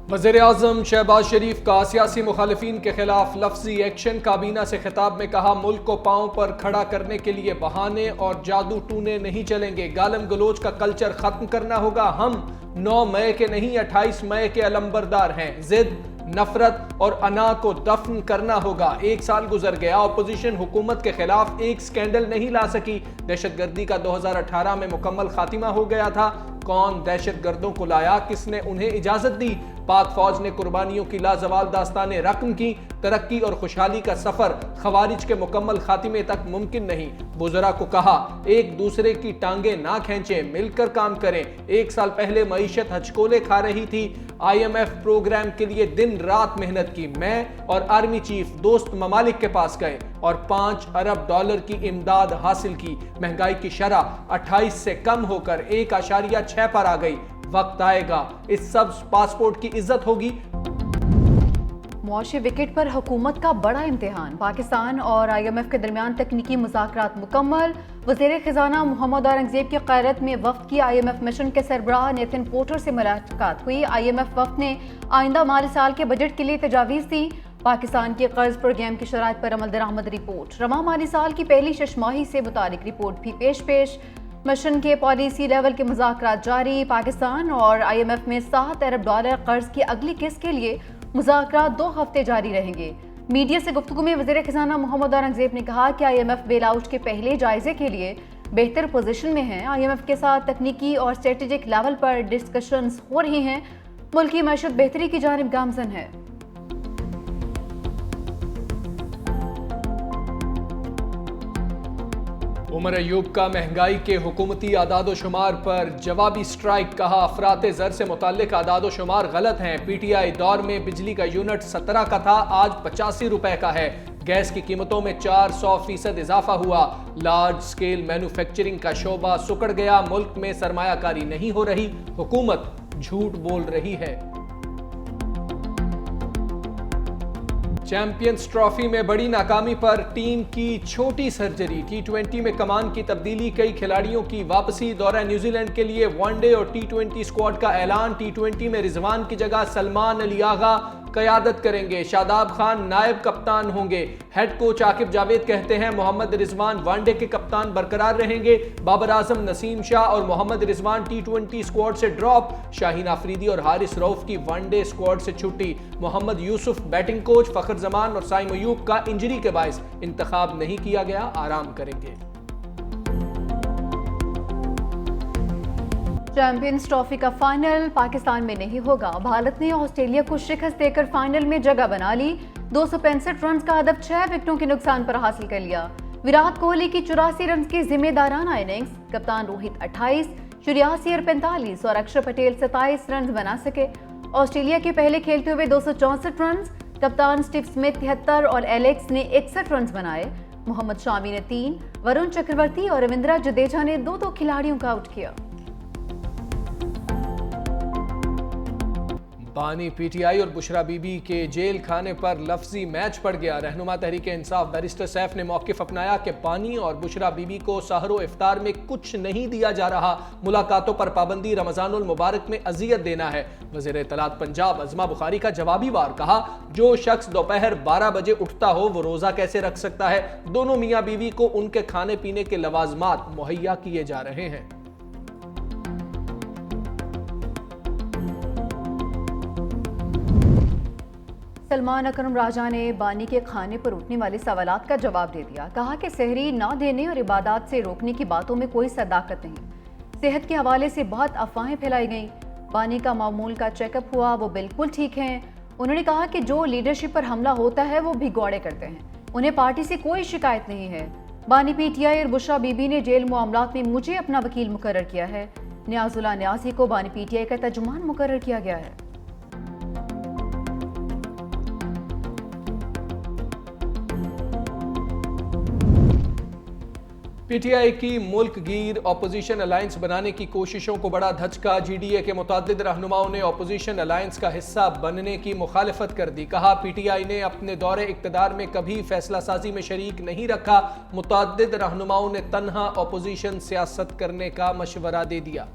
वज़ीर-ए-आज़म शहबाज शरीफ का सियासी मुखालिफिन के खिलाफ लफ्जी एक्शन। काबीना से खिताब में कहा, मुल्क को पांव पर खड़ा करने के लिए बहाने और जादू टूने नहीं चलेंगे। गालम गलोच का कल्चर खत्म करना होगा। हम 9 मई के नहीं 28 मई के अलंबरदार हैं। जिद, नफरत और अना को दफन करना होगा। 1 साल गुजर गया, अपोजिशन हुकूमत के खिलाफ एक स्कैंडल नहीं ला सकी। दहशतगर्दी का 2018 में मुकम्मल खातिमा हो गया था। कौन दहशतगर्दों को लाया, किसने उन्हें इजाजत दी? पाक फौज ने कुर्बानियों की लाजवाल दास्तानें रकम की। तरक्की और खुशहाली का सफर खवारिज के मुकम्मल खातिमे तक मुमकिन नहीं। वुज़रा को कहा, एक दूसरे की टांगे ना खींचें, मिलकर काम करें। 1 साल पहले मईशत हचकोले खा रही थी। IMF प्रोग्राम के लिए दिन रात मेहनत की। मैं और आर्मी चीफ दोस्त ममालिक के पास गए और $5 अरब की इमदाद हासिल की। महंगाई की शरह 28 से कम होकर 1.6 पर आ गई। वक्त आएगा, इस सब पासपोर्ट की इज्जत होगी। मुआशी विकेट पर हुकूमत का बड़ा इम्तिहान। पाकिस्तान और IMF के दरमियान तकनीकी मुज़ाकरात मुकम्मल। वज़ीर ख़ज़ाना मोहम्मद औरंगज़ेब की क़यादत में वफ़द की IMF मिशन के सरबराह नेथन पोर्टर से मुलाकात हुई। IMF वफ़द ने आइंदा माली साल के बजट के लिए तजावीज़ दी। पाकिस्तान के कर्ज प्रोग्राम की शराइत पर अमल दरामद रिपोर्ट। रवा माली साल की पहली शशमाही से मुतालिक रिपोर्ट भी पेश। मिशन के पॉलिसी लेवल के मुज़ाकरात जारी। पाकिस्तान और IMF में $7 अरब कर्ज की अगली किस्त के लिए मुज़ाकरात 2 हफ्ते जारी रहेंगे। मीडिया से गुफ्तगू में वज़ीर ख़ज़ाना मोहम्मद औरंगज़ेब ने कहा कि IMF बेल आउट के पहले जायजे के लिए बेहतर पोजीशन में है। IMF के साथ तकनीकी और स्ट्रेटेजिक लेवल पर डिस्कशंस हो रही हैं। मुल्क की मईशत बेहतरी की जानिब गामज़न है। उमर अयूब का महंगाई के हुकूमती आदाद शुमार पर जवाबी स्ट्राइक। कहा, अफराते ज़र से मुताल्लिक आदाद शुमार गलत हैं। PTI दौर में बिजली का यूनिट 17 का था, आज 85 रुपए का है। गैस की कीमतों में 400% इजाफा हुआ। लार्ज स्केल मैन्युफैक्चरिंग का शोबा सुकड़ गया। मुल्क में सरमायाकारी नहीं हो रही, हुकूमत झूठ बोल रही है। चैंपियंस ट्रॉफी में बड़ी नाकामी पर टीम की छोटी सर्जरी। T20 में कमान की तब्दीली, कई खिलाड़ियों की वापसी। दौरा न्यूजीलैंड के लिए वनडे और T20 स्क्वाड का ऐलान। T20 में रिजवान की जगह सलमान अली आगा क़यादत करेंगे। शादाब खान नायब कप्तान होंगे। हेड कोच आकिब जावेद कहते हैं, मोहम्मद रिजवान वनडे के कप्तान बरकरार रहेंगे। बाबर आजम, नसीम शाह और मोहम्मद रिजवान T20 स्क्वाड से ड्रॉप। शाहीन आफरीदी और हारिस रऊफ की वनडे स्क्वाड से छुट्टी। मोहम्मद यूसुफ बैटिंग कोच, फखर जमान और साइम अयूब का इंजरी के बायस इंतखाब नहीं किया गया, आराम करेंगे। चैंपियंस ट्रॉफी का फाइनल पाकिस्तान में नहीं होगा। भारत ने ऑस्ट्रेलिया को शिकस्त देकर फाइनल में जगह बना ली। 265 रन का हदफ 6 विकेटों के नुकसान पर हासिल कर लिया। विराट कोहली की 84 रन की जिम्मेदाराना इनिंग्स। कप्तान रोहित 28, श्रेयसी अय्यर 45 और अक्षर पटेल 27 रन बना सके। ऑस्ट्रेलिया के पहले खेलते हुए 264 रन। कप्तान स्टीव स्मिथ 73 और एलेक्स ने 61 रन बनाए। मोहम्मद शामी ने 3, वरुण चक्रवर्ती और रविंद्रा जडेजा ने 2-2 खिलाड़ियों का आउट किया। बानी PTI और बुशरा बीबी के जेल खाने पर लफ्जी मैच पड़ गया। रहनुमा तहरीक इंसाफ बैरिस्टर सैफ ने मौक़िफ़ अपनाया कि बानी और बुशरा बीबी को सहरो इफ्तार में कुछ नहीं दिया जा रहा। मुलाकातों पर पाबंदी रमज़ानुल मुबारक में अजियत देना है। वज़ीर इत्तलात पंजाब अज़मा बुखारी का जवाबी वार। कहा, जो शख्स दोपहर 12 बजे उठता हो वो रोज़ा कैसे रख सकता है? दोनों मियाँ बीवी को उनके खाने पीने के लवाजमात मुहैया किए जा रहे हैं। सलमान अकरम राजा ने बानी के खाने पर उठने वाले सवालात का जवाब दे दिया। कहा कि सहरी ना देने और इबादत से रोकने की बातों में कोई सदाकत नहीं। सेहत के हवाले से बहुत अफवाहें फैलाई गईं। बानी का मामूल का चेकअप हुआ, वो बिल्कुल ठीक हैं। उन्होंने कहा कि जो लीडरशिप पर हमला होता है वो भिगोड़े करते हैं। उन्हें पार्टी से कोई शिकायत नहीं है। बानी PTI और बुशरा बीबी ने जेल मामलात में मुझे अपना वकील मुकर्रर किया है। न्याजुल्लाह न्याजी को बानी PTI का तर्जुमान मुकर्रर किया गया है। PTI की मुल्क गिर अपोजिशन अलायंस बनाने की कोशिशों को बड़ा धचका। GDA के मुतअद्दिद रहनुमाओं ने अपोजिशन अलायंस का हिस्सा बनने की मुखालिफत कर दी। कहा, PTI ने अपने दौरे इक़्तिदार में कभी फैसला साजी में शरीक नहीं रखा। मुतअद्दिद रहनुमाओं ने तन्हा अपोजिशन सियासत करने का मशवरा दे दिया।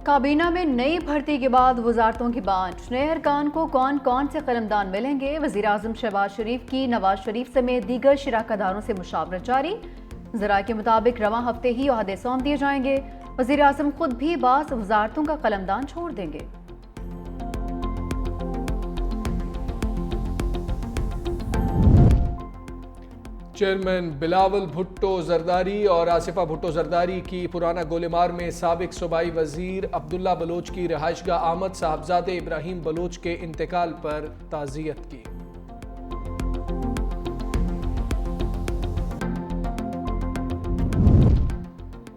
काबीना में नई भर्ती के बाद वजारतों की बांट, नए अरकान को कौन कौन से कलमदान मिलेंगे। वज़ीर आज़म शहबाज शरीफ की नवाज शरीफ समेत दीगर शराकतदारों से मुशावरत जारी। ज़रा के मुताबिक रवां हफ्ते ही ओहदे सौंप दिए जाएंगे। वज़ीर आज़म खुद भी बास वजारतों का कलमदान छोड़ देंगे। चेयरमैन बिलावल भुट्टो जरदारी और आसिफा भुट्टो जरदारी की पुराना गोलेमार में साबिक सूबाई वजीर अब्दुल्ला बलोच की रिहाइशगाह आमद। साहबजादे इब्राहिम बलोच के इंतकाल पर ताज़ियत की।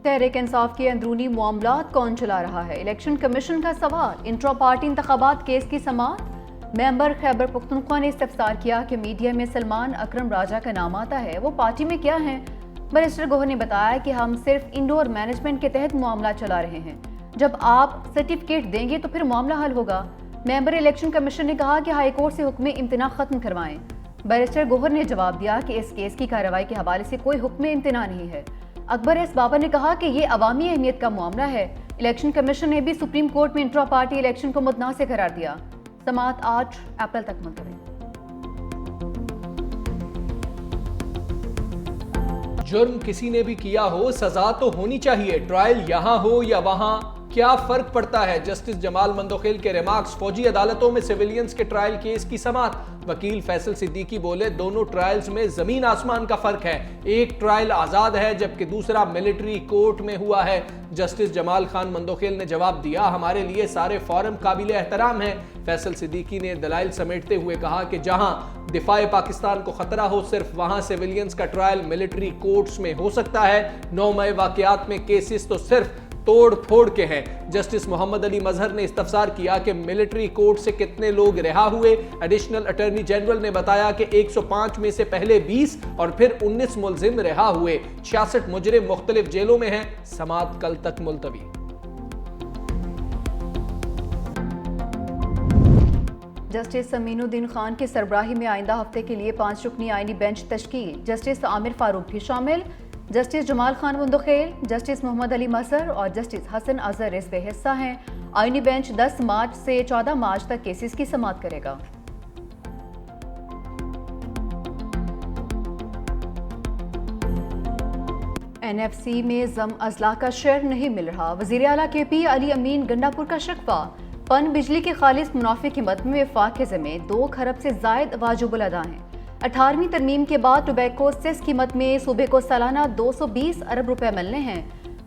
तहरीक इंसाफ के अंदरूनी मामलात कौन चला रहा है, इलेक्शन कमीशन का सवाल। इंट्रा पार्टी इंतखाबात केस की समाअत। मेंबर खैबर पख्तूनख्वा ने इस्तफसार किया कि मीडिया में सलमान अकरम राजा का नाम आता है, वो पार्टी में क्या हैं। बैरिस्टर गोहर ने बताया कि हम सिर्फ इंडोर मैनेजमेंट के तहत मामला चला रहे हैं, जब आप सर्टिफिकेट देंगे तो फिर मामला हल होगा। मेंबर इलेक्शन कमीशन ने कहा कि हाई कोर्ट से हुक्म इम्तना खत्म करवाएं। बैरिस्टर गोहर ने जवाब दिया कि इस केस की कार्रवाई के हवाले से कोई हुक्म इम्तना नहीं है। अकबर एस बाबर ने कहा कि ये अवामी अहमियत का मामला है। इलेक्शन कमीशन ने भी सुप्रीम कोर्ट में इंट्रा पार्टी इलेक्शन को मुतनाज़ करार दिया। समाअत 8 अप्रैल तक मुलतवी। जुर्म किसी ने भी किया हो, सजा तो होनी चाहिए। ट्रायल यहां हो या वहां, क्या फर्क पड़ता है। जस्टिस जमाल मंदोखेल के रिमार्क्स। फौजी अदालतों में सिविलियंस के ट्रायल केस की समाअत। वकील फैसल सिद्दीकी बोले, दोनों ट्रायल्स में जमीन आसमान का फर्क है। एक ट्रायल आजाद है जबकि दूसरा मिलिट्री कोर्ट में हुआ है। जस्टिस जमाल खान मंदोखेल ने जवाब दिया, हमारे लिए सारे फॉरम काबिल एहतराम है। फैसल सिद्दीकी ने दलाइल समेटते हुए कहा कि जहां दिफाए पाकिस्तान को खतरा हो, सिर्फ वहां सिविलियंस का ट्रायल मिलिट्री कोर्ट्स में हो सकता है। 9 मई वाकयात में केसेस तो सिर्फ तोड़ फोड़ के हैं। जस्टिस मोहम्मद अली मजहर ने इस्तफसार किया कि मिलिट्री कोर्ट से कितने लोग रिहा हुए। एडिशनल अटॉर्नी जनरल ने बताया कि 105 में से पहले 20 और फिर 19 मुलजिम रिहा हुए। 66 मुजरिम मुख्तलिफ जेलों में हैं। समाअत कल तक मुलतवी। जस्टिस समीनुद्दीन खान की सरबराही में आइंदा हफ्ते के लिए 5 रुकनी आईनी बेंच तश्कील। जस्टिस आमिर फारूक भी शामिल। जस्टिस जमाल खान मंदोखेल, जस्टिस मोहम्मद अली मसर और जस्टिस हसन अजहर इसमें हिस्सा हैं। आईनी बेंच 10 मार्च से 14 मार्च तक केसेस की समाअत करेगा। NFC में जम अजला का शेयर नहीं मिल रहा। वज़ीर आला KP अली अमीन गंडापुर का शिकवा। पन बिजली के खालिस मुनाफे की मद में वफाक के ज़िम्मे 2 खरब से जायद वाजिबुल अदा हैं। 18वीं तरमीम के बाद टोबैको सेस कीमत में सूबे को सालाना 220 अरब रुपए मिलने हैं।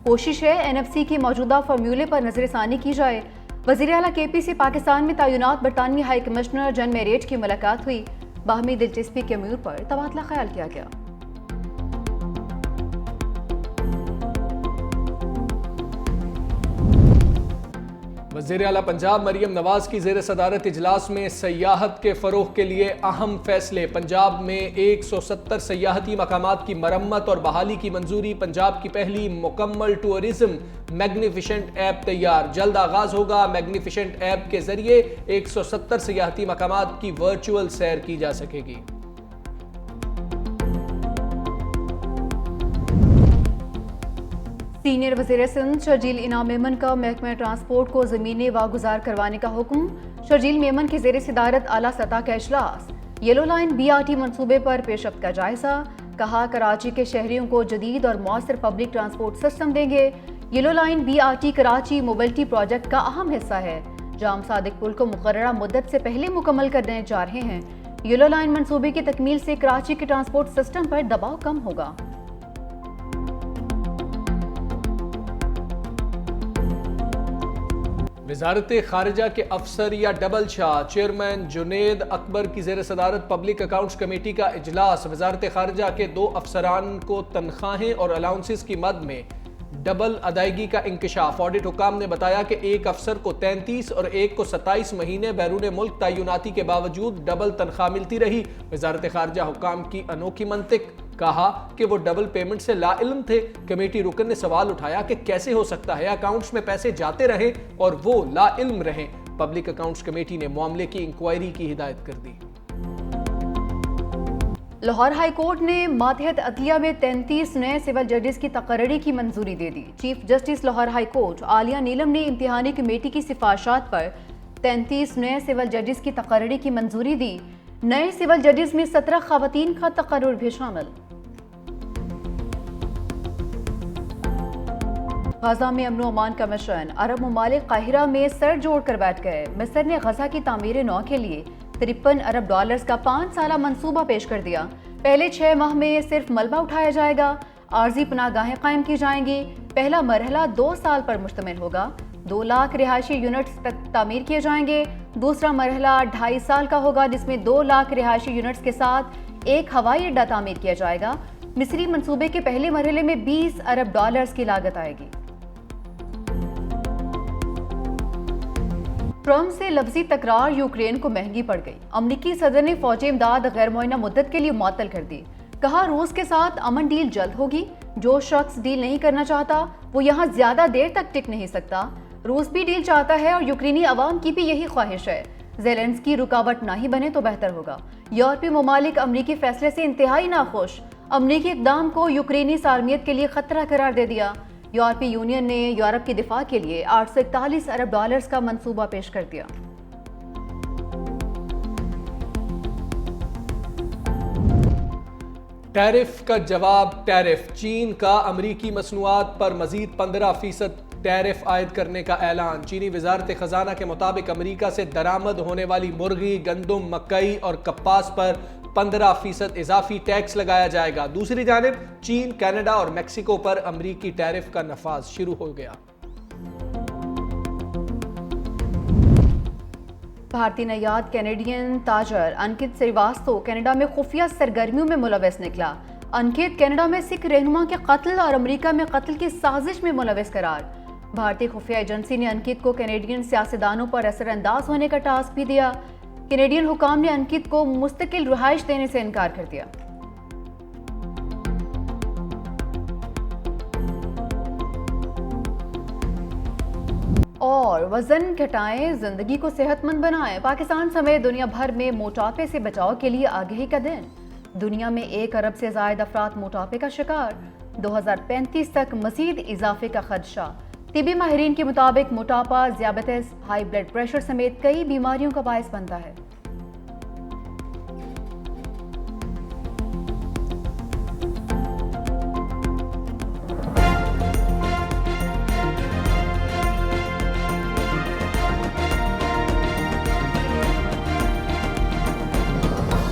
कोशिश है NFC के मौजूदा फार्मूले पर नजरसानी की जाए। वज़ीर आला KP से पाकिस्तान में तैनात बरतानवी हाई कमिश्नर जन मेरेट की मुलाकात हुई। बाहमी दिलचस्पी के अमूर पर तबादला ख्याल किया गया। वज़ीर आला पंजाब मरियम नवाज की ज़ेर सदारत इजलास में सयाहत के फ़रोग़ के लिए अहम फैसले। पंजाब में 170 सयाहती मकामात की मरम्मत और बहाली की मंजूरी। पंजाब की पहली मुकम्मल टूरिज्म मैग्निफिशेंट ऐप तैयार। जल्द आगाज़ होगा। मैग्निफिशेंट ऐप के ज़रिए 170 सयाहती मकामात की वर्चुअल सैर की जा सकेगी। सीनियर वज़ीर सिंध शर्जील इनाम मेमन का महकमा ट्रांसपोर्ट को ज़मीनें वागुजार करवाने का हुक्म। शर्जील मेमन की ज़ेर सदारत आला सतह का इजलास। येलो लाइन BRT मनसूबे पर पेशरफ्त का जायजा। कहा, कराची के शहरियों को जदीद और मौसर पब्लिक ट्रांसपोर्ट सिस्टम देंगे। Yellow line BRT Karachi mobility project का अहम हिस्सा है। जाम सादिक पुल को मुकर्ररा मुद्दत से पहले मुकम्मल करने जा रहे हैं। येलो लाइन मनसूबे की तकमील से कराची के ट्रांसपोर्ट सिस्टम पर दबाव कम होगा। वज़ारत खारिजा के अफसर या डबल शाह। चेयरमैन जुनेद अकबर की ज़ेर सदारत पब्लिक अकाउंट्स कमेटी का इजलास। वज़ारत खारिजा के 2 अफसरान को तनख्वाहें और अलाउंसेस की मद में डबल अदायगी का इंकशाफ। ऑडिट हुकाम ने बताया कि एक अफसर को 33 और एक को 27 महीने बैरून मुल्क तयनाती के बावजूद डबल तनख्वाह मिलती रही। वज़ारत खारिजा हुकाम की अनोखी मंतिक। कहा कि वो डबल पेमेंट से लाइल्म थे। कमेटी रुकन ने सवाल उठाया कि कैसे हो सकता है अकाउंट्स में पैसे जाते रहें और वो लाइल्म रहें। पब्लिक अकाउंट्स कमेटी ने मामले की इंक्वायरी की हिदायत कर दी। लाहौर हाई कोर्ट ने मातहत अदलिया में 33 नए सिविल जजेस की तकर्री की मंजूरी दे दी। Chief justice Lahore high court Aliya Neelam ने इम्तिहानी कमेटी की सिफारिशात पर 33 नए सिविल जजेस की तकर्री की मंजूरी दी। नए सिविल जजेस में 17 खवातीन का तकर्रुर भी शामिल। गजा में अमन अमान का मिशन, अरब ममालिक काहिरा में सर जोड़ कर बैठ गए। मिस्र ने गजा की तामीर नौ के लिए 53 अरब डॉलर्स का 5 साला मंसूबा पेश कर दिया। पहले 6 माह में सिर्फ मलबा उठाया जाएगा, आर्जी पनाहगाहें कायम की जाएंगी। पहला मरहला 2 साल पर मुश्तमिल होगा। 2 लाख रिहायशी यूनिट्स तक तामीर किए जाएंगे। दूसरा मरहला 2.5 साल का होगा, जिसमें 2 लाख रिहायशी यूनिट्स के साथ एक हवाई अड्डा तामीर किया जाएगा। मिस्री मंसूबे के पहले मरहले में 20 अरब डॉलर्स की लागत आएगी। ट्रंप से लफ्जी तकरार यूक्रेन को महंगी पड़ गई। अमरीकी सदर ने फौजी इमदाद गैर मुअय्यना मुद्दत के लिए मुअत्तल कर दी। कहा रूस के साथ अमन डील जल्द होगी। जो शख्स डील नहीं करना चाहता वो यहाँ ज्यादा देर तक टिक नहीं सकता। रूस भी डील चाहता है और यूक्रेनी अवाम की भी यही ख्वाहिश है। ज़ेलेंस्की रुकावट ना ही बने तो बेहतर होगा। यूरोपीय ममालिक अमरीकी फैसले से इंतहाई नाखुश। अमरीकी इकदाम को यूक्रेनी सालमियत के लिए खतरा करार दे दिया। यूरोपीय यूनियन ने यूरोप के दिफा के लिए 841 अरब डॉलर्स का मंसूबा पेश कर दिया। टैरिफ का जवाब टैरिफ। चीन का अमरीकी मसनूआत पर मजीद 15% टैरिफ आयद करने का ऐलान। चीनी वजारत खजाना के मुताबिक अमरीका से दरामद होने वाली मुर्गी, गंदुम, मकई और कपास पर 15% इजाफी टैक्स लगाया जाएगा। दूसरी जानिब चीन, कनाडा और मेक्सिको पर अमरीकी टैरिफ का नफाज शुरू हो गया। भारतीय नयाद कैनेडियन ताजर अंकित श्रीवास्तव कनाडा में खुफिया सरगर्मियों में मुलविस निकला। अंकित कनाडा में सिख रहनुमा के कत्ल और अमेरिका में कत्ल की साजिश में मुलविस करार। भारतीय खुफिया एजेंसी ने अंकित को कैनेडियन सियासतदानों पर असरअंदाज होने का टास्क भी दिया। कैनेडियन हुकाम ने अंकित को मुस्तकिल रिहाइश देने से इनकार कर दिया। और वजन घटाएं, जिंदगी को सेहतमंद बनाएं। पाकिस्तान समेत दुनिया भर में मोटापे से बचाव के लिए आगाही का दिन। दुनिया में 1 अरब से ज्यादा अफराद मोटापे का शिकार। 2035 तक मजीद इजाफे का खदशा। तिबी माहिरीन के मुताबिक मोटापा, ज़ियाबतीस, हाई ब्लड प्रेशर समेत कई बीमारियों का बायस बनता है।